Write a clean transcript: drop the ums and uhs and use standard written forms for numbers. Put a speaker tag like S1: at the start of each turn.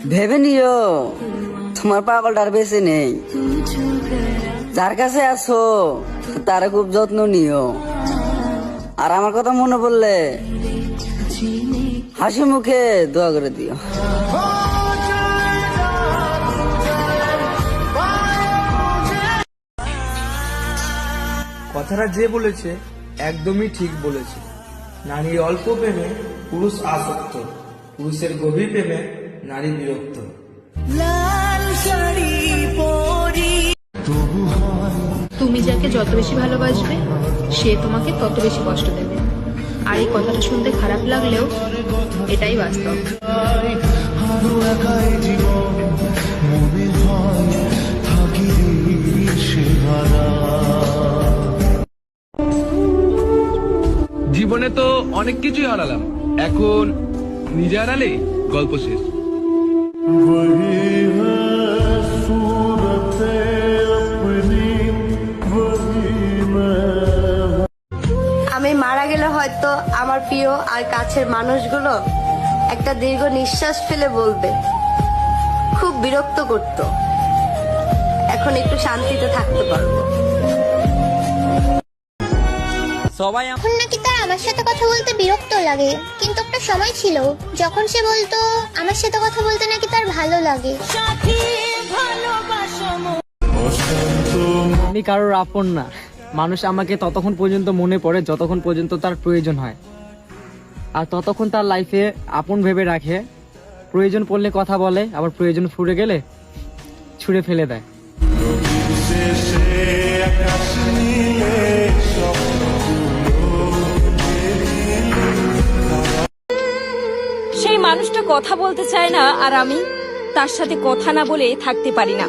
S1: ভেবে নিও তোমার পাগলটার বেঁচে নেই। যার কাছে আছো তার খুব যত্ন নিও। আর আমার কথা মনে পড়লে হাসি মুখে দোয়া করে দিও।
S2: কথাটা যে বলেছে একদমই ঠিক বলেছে। নারীর অল্প প্রেমে পুরুষ আসক্ত, পুরুষের গভীর প্রেমে নারী বিরক্ত।
S3: তুমি যাকে যত বেশি ভালোবাসবে সে তোমাকে তত বেশি কষ্ট দেবে। আর এই কথাটা শুনতে খারাপ লাগলেও এটাই বাস্তব।
S4: জীবনে তো অনেক কিছুই হারালাম, এখন নিজে হারালে গল্প শেষ।
S5: আমি মারা গেলে হয়তো আমার প্রিয় আর কাছের মানুষগুলো একটা দীর্ঘ নিঃশ্বাস ফেলে বলবে, খুব বিরক্ত করতো, এখন একটু শান্তিতে থাকতে পারবো।
S6: এখন নাকি তার আমার সাথে কথা বলতে বিরক্ত লাগে, কিন্তু একটা সময় ছিল যখন সে বলতো আমার সাথে কথা বলতে নাকি তার ভালো লাগে।
S7: আমি কারোর আপন না। মানুষ আমাকে ততক্ষণ পর্যন্ত মনে পড়ে যতক্ষণ পর্যন্ত তার প্রয়োজন হয়, আর ততক্ষণ তার লাইফে আপন ভেবে রাখে। প্রয়োজন পড়লে কথা বলে, আবার প্রয়োজন ফুরে গেলে ছুঁড়ে ফেলে দেয়।
S8: সেই মানুষটা কথা বলতে চায় না, আর আমি তার সাথে কথা না বলে থাকতে পারি না।